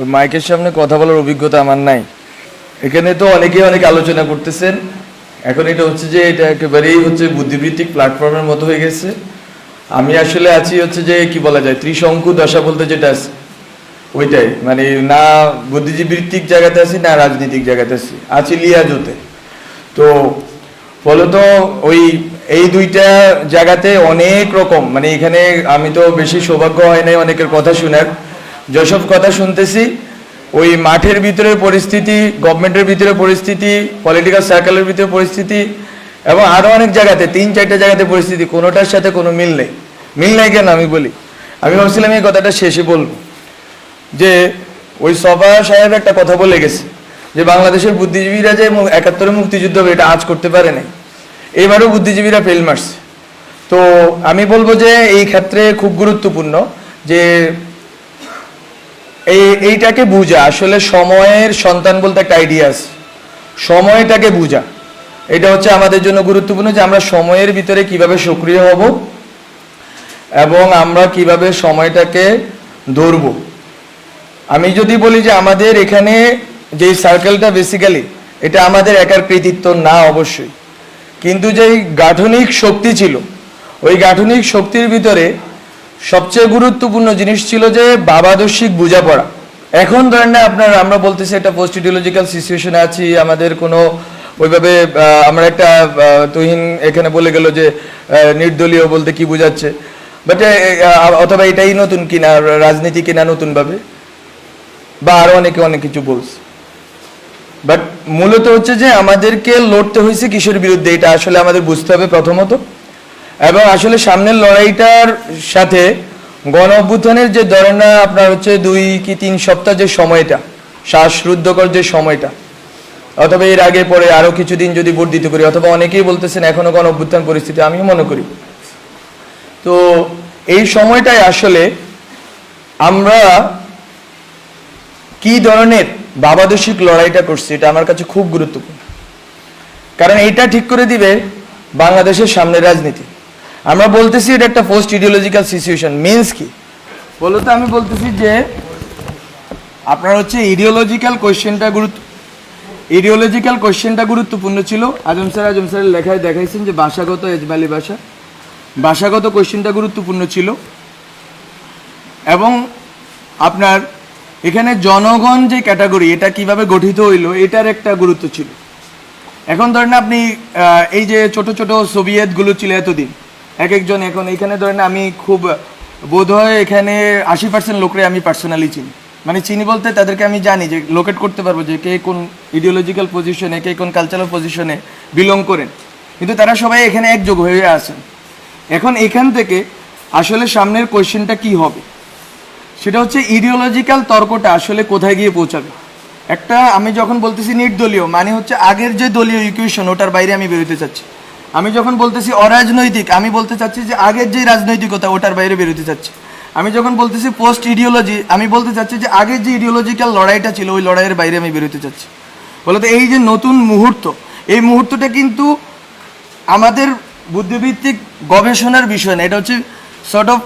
ওই মাইকের সামনে কথা বলার অভিজ্ঞতা আমার নাই। এখানে তো অনেকে অনেক আলোচনা করতেছেন। এখন এটা হচ্ছে যে এটা একেবারেই হচ্ছে বুদ্ধিবৃত্তিক প্ল্যাটফর্মের মতো হয়ে গেছে। আমি আসলে আছি হচ্ছে যে কি বলা যায়, ত্রিশঙ্কু দশা বলতে যেটা আছে ওইটাই, মানে না বুদ্ধিবৃত্তিক জায়গাতে আছি না রাজনৈতিক জায়গাতে আছি লিয়াজোতে। তো ফলত এই দুইটা জায়গাতে অনেক রকম, মানে এখানে আমি তো বেশি সৌভাগ্য হয় নাই অনেকের কথা শোনার। যেসব কথা শুনতেছি ওই মাঠের ভিতরের পরিস্থিতি, গভর্নমেন্টের ভিতরে পরিস্থিতি, পলিটিক্যাল সার্কেলের ভিতরে পরিস্থিতি এবং আরও অনেক জায়গাতে 3-4টা জায়গাতে পরিস্থিতি, কোনোটার সাথে কোনো মিল নেই। মিল নেই কেন আমি বলি, আমি ভাবছিলাম এই কথাটা শেষে বলবো যে ওই সভা সাহেব একটা কথা বলে গেছে যে বাংলাদেশের বুদ্ধিজীবীরা যে 71-এ মুক্তিযুদ্ধ হবে এটা আজ করতে পারে নাই, এবারও বুদ্ধিজীবীরা ফেল মারছে। তো আমি বলবো যে এই ক্ষেত্রে খুব গুরুত্বপূর্ণ যে এইটাকে বুঝা, আসলে সময়ের সন্তান বলতে একটা আইডিয়া আছে, সময়টাকে বুঝা এটা হচ্ছে আমাদের জন্য গুরুত্বপূর্ণ যে আমরা সময়ের ভিতরে কিভাবে সক্রিয় হব এবং আমরা কিভাবে সময়টাকে ধরব। আমি যদি বলি যে আমাদের এখানে যে সার্কেলটা বেসিক্যালি এটা আমাদের একার কৃতিত্ব না অবশ্যই, কিন্তু যেই গাঠনিক শক্তি ছিল ওই গাঠনিক শক্তির ভিতরে সবচেয়ে গুরুত্বপূর্ণ জিনিস ছিল যে বাবাদর্শিক বোঝাপড়া। এখন ধরেন না আপনার, আমরা বলতেছি একটা পোস্ট ইডিওলজিক্যাল সিচুয়েশনে আছি, আমাদের কোনো ওইভাবে আমরা একটা তুহিন এখানে বলে গেল যে নির্দলীয় বলতে কি বোঝাচ্ছে, বাট অথবা এটাই নতুন কিনা রাজনীতি কিনা নতুনভাবে, বা আরো অনেকে অনেক কিছু বলছে। বাট মূলত হচ্ছে যে আমাদেরকে লড়তে হয়েছে কিসের বিরুদ্ধে এটা আসলে আমাদের বুঝতে হবে প্রথমত। এবং আসলে সামনের লড়াইটার সাথে গণ অভ্যুত্থানের যে ধরেন না আপনার হচ্ছে 2 কি 3 সপ্তাহ যে সময়টা, শ্বাসরুদ্ধকর যে সময়টা, অথবা এর আগে পরে আরো কিছুদিন যদি বর্ধিত করি, অথবা অনেকেই বলতেছেন এখনো গণ অভ্যুত্থান পরিস্থিতি, আমিও মনে করি। তো এই সময়টায় আসলে আমরা কি ধরনের বাবাদর্শিক লড়াইটা করছি এটা আমার কাছে খুব গুরুত্বপূর্ণ, কারণ এইটা ঠিক করে দিবে বাংলাদেশের সামনের রাজনীতি। আমরা বলতেছি এটা একটা পোস্ট ইডিওলজিক্যাল সিচুয়েশন, মিনস কি বলতো, আমি বলতেছি যে আপনার হচ্ছে ইডিওলজিক্যাল কোয়েশ্চেনটা গুরুত্বপূর্ণ ছিল। আজম স্যারের লেখায় দেখাইছেন যে ভাষাগত এজমালি ভাষাগত কোয়েশ্চেনটা গুরুত্বপূর্ণ ছিল। এবং আপনার এখানে জনগণ যে ক্যাটাগরি এটা কিভাবে গঠিত হইলো এটার একটা গুরুত্ব ছিল। এখন ধরেন আপনি এই যে ছোট ছোট সোভিয়েতগুলো ছিল এতদিন, এক একজন, এখন এখানে ধরেন আমি খুব বোধহয় এখানে 80% লোকরে আমি পার্সোনালি চিনি, মানে চিনি বলতে তাদেরকে আমি জানি যে লোকেট করতে পারবো যে কে কোন ইডিওলজিক্যাল পজিশনে, কে কোন কালচারাল পজিশনে বিলং করেন, কিন্তু তারা সবাই এখানে একযোগ হয়ে আছেন। এখন এখান থেকে আসলে সামনের কোয়েশ্চেনটা কি হবে সেটা হচ্ছে ইডিওলজিক্যাল তর্কটা আসলে কোথায় গিয়ে পৌঁছাবে। একটা আমি যখন বলতেছি নির্দলীয় মানে হচ্ছে আগের যে দলীয় ইকুয়েশন ওটার বাইরে আমি বেরোতে চাচ্ছি। আমি যখন বলতেছি অরাজনৈতিক আমি বলতে চাচ্ছি যে আগের যে রাজনৈতিকতা ওটার বাইরে বেরোতে চাচ্ছি। আমি যখন বলতেছি পোস্ট ইডিওলজি আমি বলতে চাচ্ছি যে আগের যে ইডিওলজিক্যাল লড়াইটা ছিল ওই লড়াইয়ের বাইরে আমি বেরোতে চাচ্ছি। বলতে এই যে নতুন মুহূর্ত, এই মুহূর্তটা কিন্তু আমাদের বুদ্ধিভিত্তিক গবেষণার বিষয় না, এটা হচ্ছে সর্ট অফ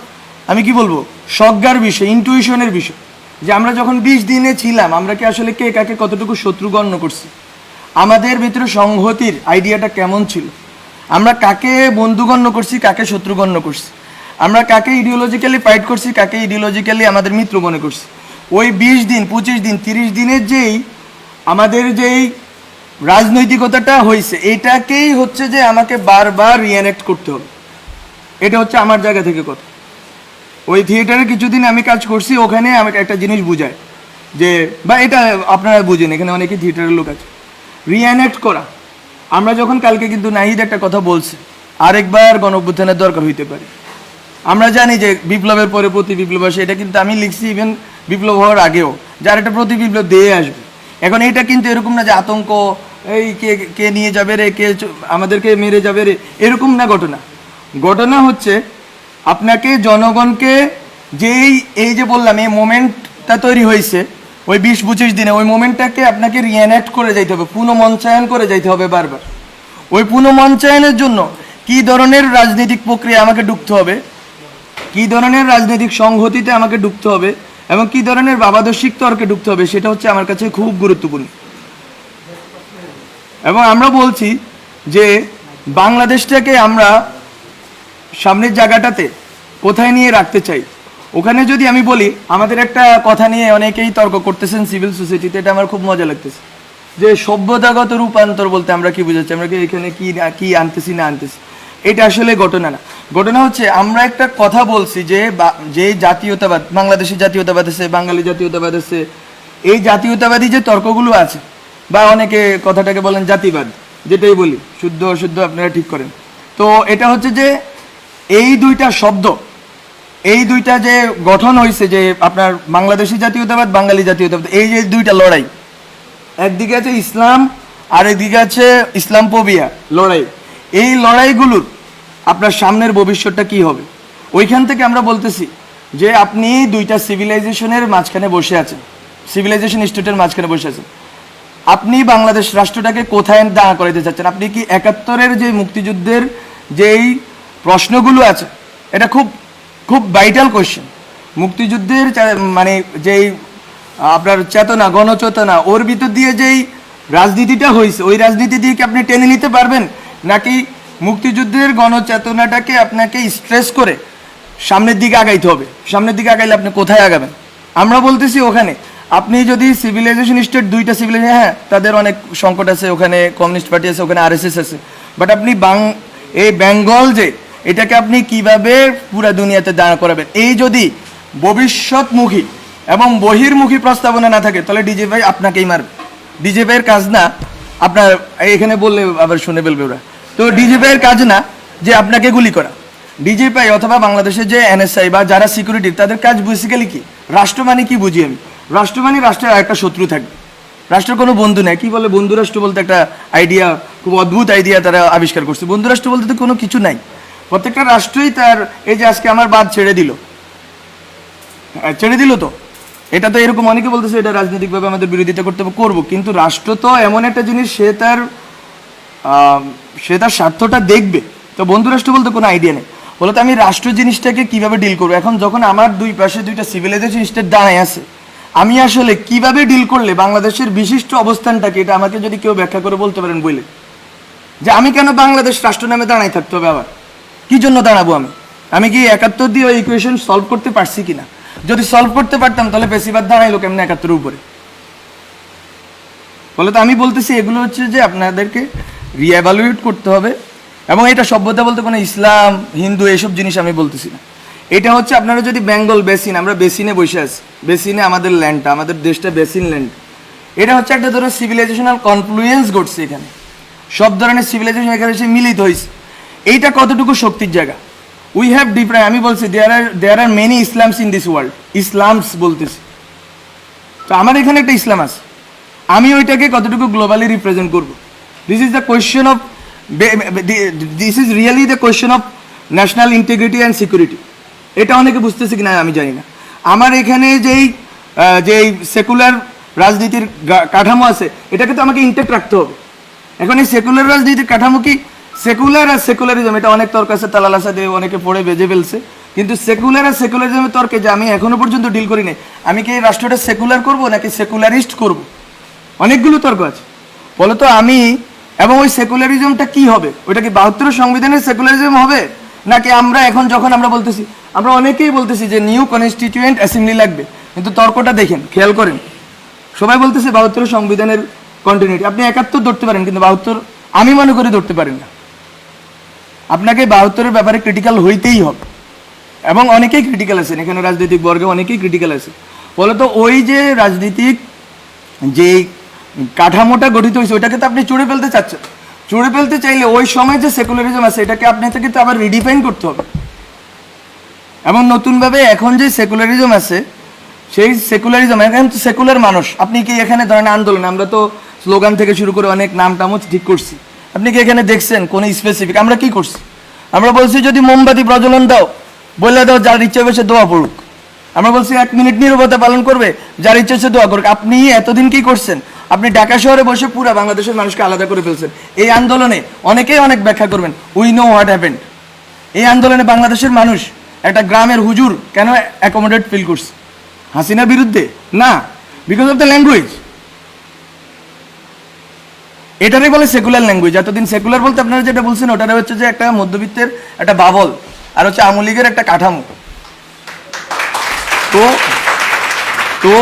আমি কি বলবো সজ্ঞার বিষয়, ইনটুইশনের বিষয়। যে আমরা যখন 20 দিনে ছিলাম আমরা কি আসলে কে কাকে কতটুকু শত্রু গণ্য করছি, আমাদের ভিতরে সংহতির আইডিয়াটা কেমন ছিল, আমরা কাকে বন্ধু গণ্য করছি, কাকে শত্রু গণ্য করছি, আমরা কাকে ইডিওলজিক্যালি ফাইট করছি, কাকে ইডিওলজিক্যালি আমাদের মিত্র মনে করছি। ওই 20 দিন 25 দিন 30 দিনের যেই আমাদের যেই রাজনৈতিকতাটা হয়েছে এটাকেই হচ্ছে যে আমাকে বারবার রিএনেক্ট করতে হবে। এটা হচ্ছে আমার জায়গা থেকে কথা। ওই থিয়েটারে কিছুদিন আমি কাজ করছি, ওখানে আমাকে একটা জিনিস বুঝায় যে, বা এটা আপনারা বুঝেন এখানে অনেকেই থিয়েটারের লোক আছে, রিএনেক্ট করা। আমরা যখন কালকে কিন্তু নাহিদ একটা কথা বলছে, আরেকবার গণ অভ্যুত্থানের দরকার হইতে পারে। আমরা জানি যে বিপ্লবের পরে প্রতি বিপ্লব আসে, এটা কিন্তু আমি লিখছি ইভেন বিপ্লব হওয়ার আগেও, যার একটা প্রতি বিপ্লব দিয়ে আসবে। এখন এটা কিন্তু এরকম না যে আতঙ্ক, এই কে কে নিয়ে যাবে রে, কে আমাদেরকে মেরে যাবে রে, এরকম না ঘটনা। ঘটনা হচ্ছে আপনাকে জনগণকে যেই এই যে বললাম এই মোমেন্টটা তৈরি হয়েছে ওই 20-25 দিনে, ওই মোমেন্টটাকে আপনাকে রিএনেক্ট করে যাইতে হবে, পুনঃমঞ্চায়ন করে যাইতে হবে বারবার। ওই পুনঃমঞ্চায়নের জন্য কি ধরনের রাজনৈতিক প্রক্রিয়া আমাকে ঢুকতে হবে, কি ধরনের রাজনৈতিক সংহতিতে আমাকে ঢুকতে হবে, এবং কি ধরনের বাবাদর্শিক তর্কে ঢুকতে হবে সেটা হচ্ছে আমার কাছে খুব গুরুত্বপূর্ণ। এবং আমরা বলছি যে বাংলাদেশটাকে আমরা সামনের জায়গাটাতে কোথায় নিয়ে রাখতে চাই। ওখানে যদি আমি বলি, আমাদের একটা কথা নিয়ে অনেকেই তর্ক করতেছেন সিভিল সোসাইটিতে, এটা আমার খুব মজা লাগতেছে, যে সভ্যতাগত রূপান্তর বলতে আমরা কি বুঝাচ্ছি, আমরা কি এখানে কি আনতেছি না আনতেছি। এটা আসলে ঘটনা না। ঘটনা হচ্ছে আমরা একটা কথা বলছি যে জাতীয়তাবাদ, বাংলাদেশি জাতীয়তাবাদ আছে, বাঙালি জাতীয়তাবাদ আছে, এই জাতীয়তাবাদী যে তর্কগুলো আছে, বা অনেকে কথাটাকে বলেন জাতিবাদ, যেটাই বলি, শুদ্ধ অশুদ্ধ আপনারা ঠিক করেন। তো এটা হচ্ছে যে এই দুইটা শব্দ, এই দুইটা যে গঠন হয়েছে, যে আপনার বাংলাদেশি জাতীয়তাবাদ, বাঙালি জাতীয়তাবাদ, এই যে দুইটা লড়াই, একদিকে আছে ইসলাম আর একদিকে আছে ইসলামফোবিয়া লড়াই। এই লড়াইগুলোর আপনার সামনের ভবিষ্যৎটা কি হবে, ওইখান থেকে আমরা বলতেছি যে আপনি দুইটা সিভিলাইজেশনের মাঝখানে বসে আছেন, সিভিলাইজেশন স্টেটের মাঝখানে বসে আছেন। আপনি বাংলাদেশ রাষ্ট্রটাকে কোথায় দাঁড়া করাইতে চাচ্ছেন? আপনি কি 71-এর যে মুক্তিযুদ্ধের যেই প্রশ্নগুলো আছে, এটা খুব খুব ভাইটাল কোয়েশ্চেন। মুক্তিযুদ্ধের মানে যেই আপনার চেতনা, গণচেতনা, ওর ভিতর দিয়ে যেই রাজনীতিটা হয়েছে, ওই রাজনীতি দিয়ে কি আপনি টেনে নিতে পারবেন, নাকি মুক্তিযুদ্ধের গণচেতনাটাকে আপনাকে স্ট্রেস করে সামনের দিকে আগাইতে হবে? সামনের দিকে আগাইলে আপনি কোথায় আগাবেন? আমরা বলতেছি ওখানে আপনি যদি সিভিলাইজেশন স্টেট, দুইটা সিভিলাইজেশন, হ্যাঁ তাদের অনেক সংকট আছে, ওখানে কমিউনিস্ট পার্টি আছে, ওখানে আরএসএস আছে, বাট আপনি এই বেঙ্গল যে এটাকে আপনি কিভাবে পুরা দুনিয়াতে দাঁড় করাবেন, এই যদি ভবিষ্যৎমুখী এবং বহির্মুখী প্রস্তাবনা না থাকে, তাহলে ডিজে ভাই আপনাকেই মারবে। ডিজে ভাইয়ের কাজ না আপনার, এখানে বললে আবার শুনে ফেলবে ওরা, তো ডিজে ভাইয়ের কাজ না যে আপনাকে গুলি করা। ডিজে ভাই অথবা বাংলাদেশের যে এনএসআই বা যারা সিকিউরিটি, তাদের কাজ বেসিক্যালি কি, রাষ্ট্র মানে কি বুঝি আমি, রাষ্ট্র মানে রাষ্ট্রের একটা শত্রু থাকবে, রাষ্ট্রের কোনো বন্ধু নেই। কি বলে বন্ধু রাষ্ট্র বলতে, একটা আইডিয়া, খুব অদ্ভুত আইডিয়া তারা আবিষ্কার করছে। বন্ধু রাষ্ট্র বলতে তো কোনো কিছু নাই, প্রত্যেকটা রাষ্ট্রই তার, এই যে আজকে আমার বাদ ছেড়ে দিল তো, এটা তো এরকম অনেকে বলতেছে এটা রাজনৈতিকভাবে আমাদের বিরোধিতা করতে করবো, কিন্তু রাষ্ট্র তো এমন একটা জিনিস, সে তার স্বার্থটা দেখবে। তো বন্ধু রাষ্ট্র বলতে কোনো আইডিয়া নেই। বলতো আমি রাষ্ট্র জিনিসটাকে কিভাবে ডিল করবো, এখন যখন আমার দুই পাশে দুইটা সিভিলাইজেশন স্টেট দাঁড়ায় আছে, আমি আসলে কিভাবে ডিল করলে বাংলাদেশের বিশিষ্ট অবস্থানটাকে, এটা আমাকে যদি কেউ ব্যাখ্যা করে বলতে পারেন বলে, যে আমি কেন বাংলাদেশ রাষ্ট্র নামে দাঁড়াই থাকতে হবে, আবার কি জন্য দাঁড়াবো? আমি কি 71 দিয়ে ওই ইকুয়েশন সলভ করতে পারছি কিনা? যদি সলভ করতে পারতাম তাহলে বেশিরভাগ দাঁড়াইলো কেমন 71-এর উপরে? বলে তো আমি বলতেছি এগুলো হচ্ছে যে আপনাদেরকে রিএভালুয়েট করতে হবে। এবং এটা সভ্যতা বলতে কোনো ইসলাম, হিন্দু এইসব জিনিস আমি বলতেছি না। এটা হচ্ছে আপনারা যদি বেঙ্গল বেসিন, আমরা বেসিনে বসে আছি, বেসিনে আমাদের ল্যান্ডটা, আমাদের দেশটা বেসিন ল্যান্ড, এটা হচ্ছে একটা ধরো সিভিলাইজেশনাল কনফ্লুয়েন্স ঘটছে এখানে, সব ধরনের সিভিলাইজেশন এখানে এসে মিলিত হয়েছে। এইটা কতটুকু শক্তির জায়গা? উই হ্যাভ ডিফারেন্ট, আমি বলছি there are many Islams in this world, Islams বলতেছি, তো আমার এখানে একটা ইসলাম আছে, আমি ওইটাকে কতটুকু গ্লোবালি রিপ্রেজেন্ট করব? This is the question of, this is really the question of national integrity and security. এটা অনেকে বুঝতেছে কিনা আমি জানি না। আমার এখানে যেই সেকুলার রাজনীতির কাঠামো আছে, এটাকে তো আমাকে ইনটেক্ট রাখতে হবে। এখন এই সেকুলার রাজনীতির কাঠামো কি, সেকুলার আর সেকুলারিজম, এটা অনেক তর্ক আছে, তালাল আসাদে অনেকে পড়ে বেজে ফেলছে, কিন্তু সেকুলার আর সেকুলারিজমের তর্কে যে আমি এখনো পর্যন্ত ডিল করি নাই, আমি কি এই রাষ্ট্রটা সেকুলার করব নাকি সেকুলারিস্ট করব, অনেকগুলো তর্ক আছে। বলতো আমি, এবং ওই সেকুলারিজমটা কি হবে, ওইটা কি 72 সংবিধানের সেকুলারিজম হবে, নাকি আমরা এখন যখন আমরা বলতেছি, আমরা অনেকেই বলতেছি যে নিউ কনস্টিটিউয়েন্ট অ্যাসেম্বলি লাগবে, কিন্তু তর্কটা দেখেন, খেয়াল করেন, সবাই বলতেছে 72 সংবিধানের কন্টিনিউটি। আপনি 71 ধরতে পারেন, কিন্তু 72 আমি মনে করি ধরতে পারেন না। আপনাকে 72-এর ব্যাপারে ক্রিটিক্যাল হইতেই হবে, এবং অনেকেই ক্রিটিক্যাল আছেন এখানে, রাজনৈতিক বর্গে অনেকেই ক্রিটিক্যাল আছে। বলতো ওই যে রাজনীতিক যে কাঠামোটা গঠিত হয়েছে, ওইটাকে তো আপনি চুড়ে ফেলতে চাচ্ছেন। চুড়ে ফেলতে চাইলে ওই সময় যে সেকুলারিজম আছে, এটাকে আপনাকে তো আবার রিডিফাইন করতে হবে, এবং নতুনভাবে এখন যে সেকুলারিজম আছে, সেই সেকুলারিজম, এখন তো সেকুলার মানুষ, আপনি কি এখানে ধরেন আন্দোলন, আমরা তো স্লোগান থেকে শুরু করে অনেক নাম টামও ঠিক করছি, আপনি কি এখানে দেখছেন কোন স্পেসিফিক? আমরা কি করছি? আমরা বলছি যদি মোমবাতি প্রজ্বলন দাও, বলে দাও, যার ইচ্ছে হবে সে দোয়া পড়ুক। আমরা বলছি 1 মিনিট নীরবতা পালন করবে, যার ইচ্ছে সে দোয়া করুক। আপনি এতদিন কি করছেন? আপনি ঢাকা শহরে বসে পুরো বাংলাদেশের মানুষকে আলাদা করে ফেলছেন। এই আন্দোলনে অনেকেই অনেক ব্যাখ্যা করবেন, উই নো হোয়াট হ্যাপেন্ড। এই আন্দোলনে বাংলাদেশের মানুষ একটা গ্রামের হুজুর কেন অ্যাকোমোডেট ফিল করছে? হাসিনার বিরুদ্ধে না, বিকজ অফ দ্য ল্যাঙ্গুয়েজ। এটারই বলে সেকুলার ল্যাঙ্গুয়েজ। এতদিন সেকুলার বলতে আপনারা যেটা বলছেন ওটারে হচ্ছে যে একটা মধ্যবিত্তের একটা বাবল, আর হচ্ছে আওয়ামী লীগের একটা কাঠামো। তো তো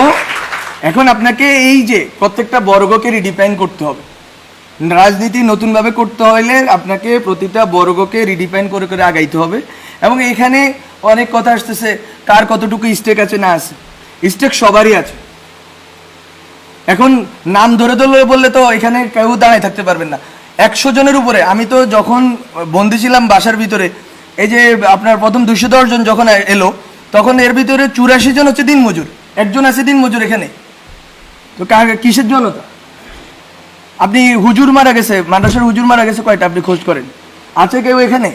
এখন আপনাকে এই যে প্রত্যেকটা বর্গকে রিডিফাইন করতে হবে। রাজনীতি নতুনভাবে করতে হলে আপনাকে প্রতিটা বর্গকে রিডিফাইন করে করে আগাইতে হবে। এবং এখানে অনেক কথা আসতেছে কার কতটুকু স্টেক আছে না আছে, স্টেক সবারই আছে। এখন নাম ধরে ধরে বললে তো এখানে কেউ দাঁড়ায় থাকতে পারবেন না। 100 জনের উপরে, আমি তো যখন বন্দি ছিলাম বাসার ভিতরে, এই যে আপনার প্রথম 210 জন যখন এলো, তখন এর ভিতরে 84 জন হচ্ছে দিনমজুর, একজন আছে দিনমজুর এখানে। তো কিসের জনতা? আপনি হুজুর মারা গেছে, মাদ্রাসার হুজুর মারা গেছে কয়টা আপনি খোঁজ করেন, আছে কেউ এখানে?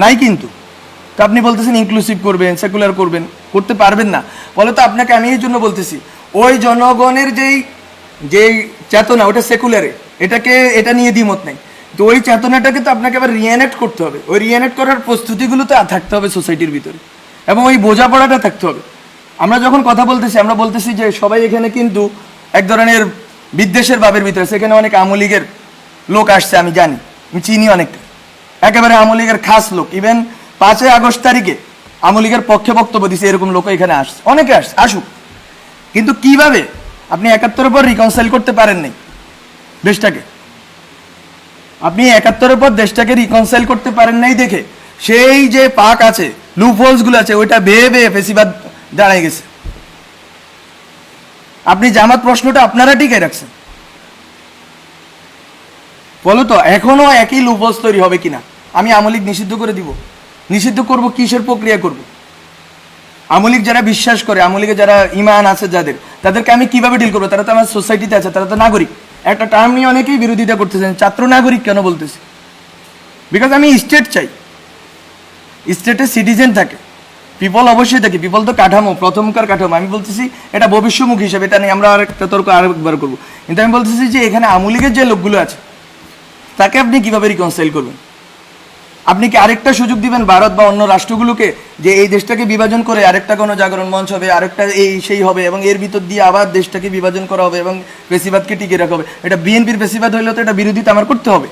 নাই। কিন্তু তো আপনি বলতেছেন ইনক্লুসিভ করবেন, সেকুলার করবেন, করতে পারবেন না। বলে তো আপনাকে আমি এই জন্য বলতেছি, ওই জনগণের যেই চেতনা ওটা সেকুলারে, এটা নিয়ে দ্বিমত নেই। তো ওই চেতনাটাকে তো আপনাকে আবার রিএনেক্ট করতে হবে। ওই রিএনেক্ট করার প্রস্তুতিগুলো তো থাকতে হবে সোসাইটির ভিতরে, এবং ওই বোঝাপড়াটা থাকতে হবে। আমরা যখন কথা বলতেছি, আমরা বলতেছি যে সবাই এখানে কিন্তু এক ধরনের বিদ্বেষের ভাবের ভিতরে। সেখানে অনেক আওয়ামী লীগের লোক আসছে, আমি জানি, আমি চিনি অনেকটা, একেবারে আওয়ামী লীগের খাস লোক। ইভেন 5ই আগস্ট তারিখে আওয়ামী লীগের পক্ষে বক্তব্য দিচ্ছে, এরকম লোক এখানে আসছে, অনেকে আসুক। কিন্তু কিভাবে আপনি 71-এর পর রিকনসাইল করতে পারেন নাই দেশটাকে? আপনি 71-এর পর দেশটাকে রিকনসাইল করতে পারেন নাই দেখে সেই যে পাক আছে, লুপ হোলসগুলো আছে, ওইটা বেয়ে বেয়ে ফেসিবাদ দাঁড়ায় গেছে। আপনি জামাত প্রশ্নটা আপনারা টিকে রাখছেন, বলো তো এখনো একই লুপ হোলস তৈরি হবে কিনা? আমি আওয়ামী লীগ নিষিদ্ধ করে দিব? নিষিদ্ধ করব কিসের প্রক্রিয়া করব? আওয়ামী লীগ যারা বিশ্বাস করে, আওয়ামী লীগে যারা ইমান আছে যাদের, তাদেরকে আমি কিভাবে ডিল করবো? তারা তো আমার সোসাইটিতে আছে, তারা তো নাগরিক। একটা টার্ম নিয়ে অনেকেই বিরোধিতা করতেছেন, ছাত্র নাগরিক কেন বলতেছে? বিকজ আমি স্টেট চাই, স্টেটে সিটিজেন থাকে, পিপল অবশ্যই থাকে। পিপল তো কাঠামো, প্রথমকার কাঠামো। আমি বলতেছি এটা ভবিষ্যমুখী হিসাবে, এটা নিয়ে আমরা আরেকটা তর্ক আরেকবার করবো। কিন্তু আমি বলতেছি যে এখানে আওয়ামী লীগের যে লোকগুলো আছে তাকে আপনি কিভাবে রিকনসাইল করবেন? আপনি কি আরেকটা সুযোগ দিবেন ভারত বা অন্য রাষ্ট্রগুলোকে যে এই দেশটাকে বিভাজন করে আরেকটা কোনো জাগরণ মঞ্চ হবে, আরেকটা এই সেই হবে, এবং এর ভিতর দিয়ে আবার দেশটাকে বিভাজন করা হবে এবং পেশিবাদকে টিকিয়ে রাখা হবে? এটা বিএনপির পেশিবাদ হইলে তো এটা বিরোধিতা আমার করতে হবে।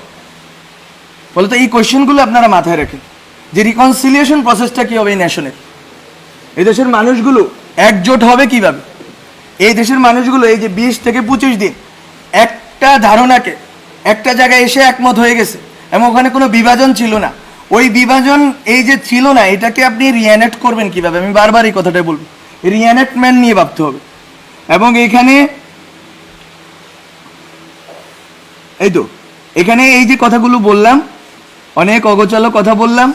বলে তো এই কোয়েশ্চেনগুলো আপনারা মাথায় রাখেন যে রিকনসিলিয়েশন প্রসেসটা কী হবে এই ন্যাশনের। এই দেশের মানুষগুলো একজোট হবে কিভাবে? এই দেশের মানুষগুলো এই যে 20 থেকে 25 দিন একটা ধারণাকে একটা জায়গায় এসে একমত হয়ে গেছে, এবং ওখানে কোনো বিভাজন ছিল না। ওই বিভাজন এই যে ছিল না, এটাকে আপনি রিএনেক্ট করবেন কিভাবে? আমি বারবার এই কথাটাই বলবো, রিএনেক্টমেন্ট নিয়ে ভাবতে হবে। এবং এখানে এখানে এই যে কথাগুলো বললাম, অনেক অগোছালো কথা বললাম,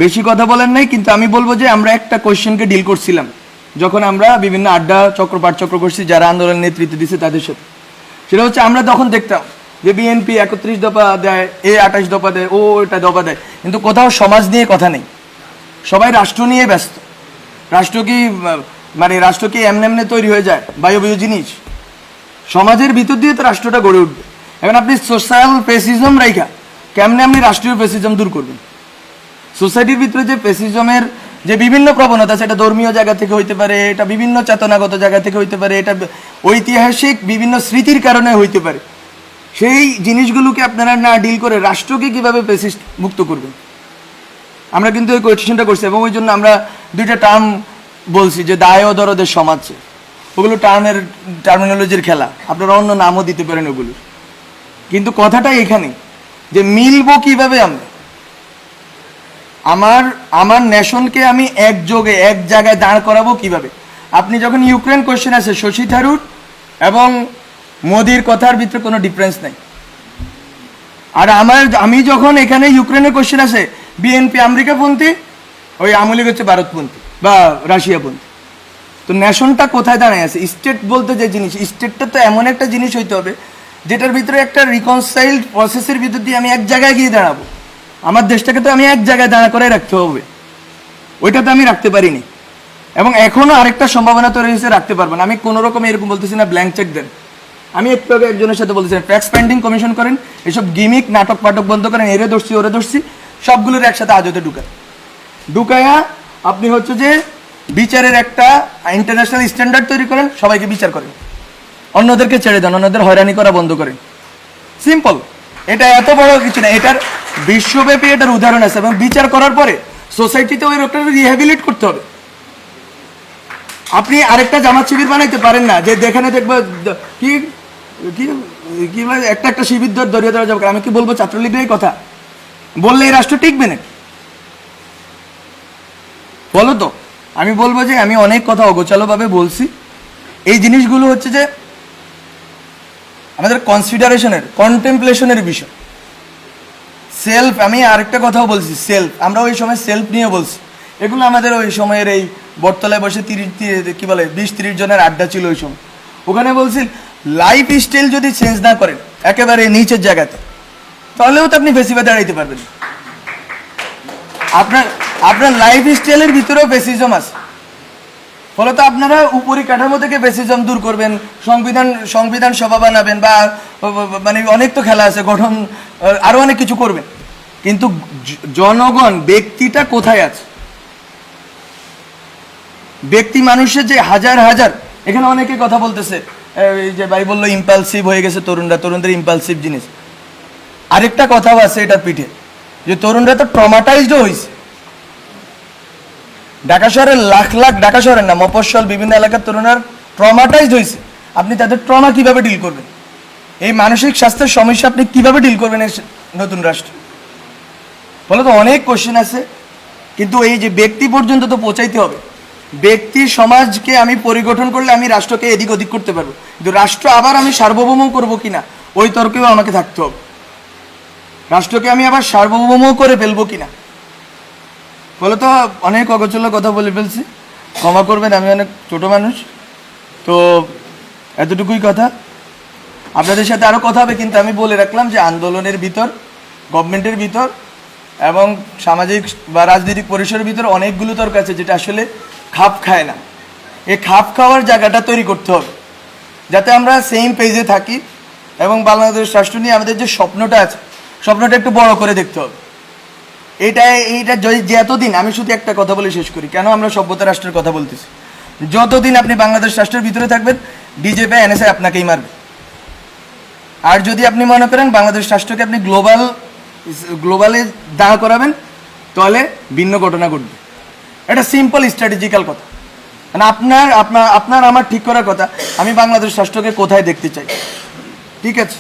বেশি কথা বলার নাই। কিন্তু আমি বলবো যে আমরা একটা কোয়েশ্চেনকে ডিল করছিলাম যখন আমরা বিভিন্ন আড্ডা চক্র পাঠচক্র করছি যারা আন্দোলনের নেতৃত্ব দিচ্ছে তাদের সাথে। সেটা হচ্ছে আমরা তখন দেখতাম যে বিএনপি 31 দফা দেয়, 28 দফা দেয়, এটা দফা দেয়, কিন্তু কোথাও সমাজ নিয়ে কথা নেই। সবাই রাষ্ট্র নিয়ে ব্যস্ত। রাষ্ট্র কি এমনি তৈরি হয়ে যায়? বায়বীয় জিনিস। সমাজের ভিতর দিয়ে তো রাষ্ট্রটা গড়ে উঠবে। এখন আপনি সোশ্যাল পেসিজম রাইখা কেমনে আপনি রাষ্ট্রীয় পেসিজম দূর করবেন? সোসাইটির ভিতরে যে পেসিজমের যে বিভিন্ন প্রবণতা, সেটা ধর্মীয় জায়গা থেকে হইতে পারে, এটা বিভিন্ন চেতনাগত জায়গা থেকে হইতে পারে, এটা ঐতিহাসিক বিভিন্ন স্মৃতির কারণে হইতে পারে। সেই জিনিসগুলোকে আপনারা না ডিল করে রাষ্ট্রকে কিভাবে পেসিস্ট মুক্ত করবেন? আমরা কিন্তু এই কোয়েশ্চেনটা করছি, এবং ওই জন্য আমরা দুইটা টার্ম বলছি যে দায় ও দরদের সমাজ। ওগুলো টার্মিনোলজির খেলা, আপনারা অন্য নামও দিতে পারেন ওগুলো। কিন্তু কথাটা এখানে যে মিলবো কিভাবে আমরা, আমার নেশনকে আমি একযোগে এক জায়গায় দাঁড় করাবো কিভাবে? আপনি যখন ইউক্রেন কোয়েশ্চেন আছে, শশী থারুর এবং মোদির কথার ভিতরে কোনো ডিফারেন্স নাই। আর আমি যখন এখানে ইউক্রেনের কোয়েশ্চেন আছে, বিএনপি আমেরিকাপন্থী, ওই আওয়ামী লীগ হচ্ছে ভারতপন্থী বা রাশিয়াপন্থী। তো নেশনটা কোথায় দাঁড়ায় আছে? স্টেট বলতে যে জিনিস, স্টেটটা তো এমন একটা জিনিস হইতে হবে যেটার ভিতরে একটা রিকনসাইল্ড প্রসেসের ভিতর দিয়ে আমি এক জায়গায় গিয়ে দাঁড়াবো। আমার দেশটাকে তো আমি এক জায়গায় দাঁড়া করে রাখতে হবে, ওইটা তো আমি রাখতে পারিনি। এবং এখনো আরেকটা সম্ভাবনা তৈরি হয়েছে, রাখতে পারবো না। আমি কোনো রকম এরকম বলতেছি না ব্ল্যাঙ্ক চেক দেন। আমি একটু আগে একজনের সাথে বলতেছিলাম ট্যাক্স পেন্ডিং কমিশন করেন, এসব গিমিক নাটক পাটক বন্ধ করেন, এরে ধরছি ওরে ধরছি, সবগুলোর একসাথে আজতে ঢুকায়া আপনি হচ্ছে যে বিচারের একটা ইন্টারন্যাশনাল স্ট্যান্ডার্ড তৈরি করেন, সবাইকে বিচার করেন, অন্যদেরকে ছেড়ে দেন, অন্যদের হয়রানি করা বন্ধ করেন। সিম্পল, এটা এত বড় কিছু না। এটার বিশ্বব্যাপী এটার উদাহরণ আছে, এবং বিচার করার পরে সোসাইটিতে ওই লোকটাকে রিহ্যাবিলিট করতে হবে। আপনি আরেকটা জামাত শিবির বানাইতে পারেন না যে যেখানে দেখবো কি কি কি একটা একটা শিবির দরিয়া ধরা যাবে। আমি কি বলবো ছাত্রলীগের এই কথা বললে এই রাষ্ট্র টিকবে না? বলো তো। আমি বলবো যে আমি অনেক কথা অগোছালোভাবে বলছি। এই জিনিসগুলো হচ্ছে যে আমাদের কনসিডারেশনের, কন্টেম্পলেশনের বিষয়। সেলফ, আমি আরেকটা কথাও বলছি, সেলফ, আমরা ওই সময় সেলফ নিয়ে বলছি। এগুলো আমাদের ওই সময়ের এই বটতলায় বসে 20-30 জনের আড্ডা ছিল ওই সময়। ওখানে বলছি লাইফ স্টাইল যদি চেঞ্জ না করেন একেবারে নিচের জায়গাতে, তাহলেও তো আপনি ফেসিবাদে দাঁড়াইতে পারবেন। আপনার লাইফ স্টাইলের ভিতরেও ফেসিজম আছে। ফলত আপনারা উপরি কাঠামো থেকে ফেসিজম দূর করবেন, সংবিধান সভা বানাবেন, বা মানে অনেক তো খেলা আছে, গঠন আরো অনেক কিছু করবেন। কিন্তু জনগণ, ব্যক্তিটা কোথায় আছে? ব্যক্তি মানুষের যে হাজার হাজার, এখানে অনেকে কথা বলতেছে, এই যে ভাই বললো ইম্পালসিভ হয়ে গেছে তরুণদের ইম্পালসিভ জিনিস। আরেকটা কথাও আছে এটার পিঠে, যে তরুণরা তো ট্রমাটাইজড হয়েছে। ঢাকা শহরের লাখ লাখ, ঢাকা শহরের না, মফস্বল বিভিন্ন এলাকার তরুণরা ট্রমাটাইজড হয়েছে। আপনি তাদের ট্রমা কিভাবে ডিল করবেন? এই মানসিক স্বাস্থ্যের সমস্যা আপনি কিভাবে ডিল করবেন এই নতুন রাষ্ট্র? বলে তো অনেক কোশ্চেন আছে, কিন্তু এই যে ব্যক্তি পর্যন্ত তো পৌঁছাইতে হবে। ব্যক্তি সমাজকে আমি পরিগঠন করলে আমি রাষ্ট্রকে এদিক ওদিক করতে পারবো, কিন্তু রাষ্ট্র আবার আমি সার্বভৌম করবো কিনা ওই তর্কেও আমাকে থাকতে হবে। রাষ্ট্রকে আমি আবার সার্বভৌম করে ফেলবো কিনা। বলে তো অনেক অগোছালো কথা বলে ফেলছি, ক্ষমা করবেন, আমি অনেক ছোট মানুষ। তো এতটুকুই কথা। আপনাদের সাথে আরও কথা হবে, কিন্তু আমি বলে রাখলাম যে আন্দোলনের ভিতর, গভর্নমেন্টের ভিতর এবং সামাজিক বা রাজনৈতিক পরিসরের ভিতর অনেকগুলো তর্ক আছে যেটা আসলে খাপ খায় না। এই খাপ খাওয়ার জায়গাটা তৈরি করতে হবে যাতে আমরা সেম পেজে থাকি, এবং বাংলাদেশ রাষ্ট্র নিয়ে আমাদের যে স্বপ্নটা আছে, স্বপ্নটা একটু বড় করে দেখতে হবে। এইটা যে এতদিন, আমি শুধু একটা কথা বলে শেষ করি, কেন আমরা সভ্যতা রাষ্ট্রের কথা বলতেছি। যতদিন আপনি বাংলাদেশ রাষ্ট্রের ভিতরে থাকবেন, বিজেপি এনএসআই আপনাকেই মারবে। আর যদি আপনি মনে করেন বাংলাদেশ রাষ্ট্রকে আপনি গ্লোবালে দাঁড় করাবেন, তাহলে ভিন্ন ঘটনা ঘটবে। এটা সিম্পল স্ট্র্যাটেজিক্যাল কথা। মানে আপনার আমার ঠিক করার কথা, আমি বাংলাদেশ রাষ্ট্রকে কোথায় দেখতে চাই। ঠিক আছে।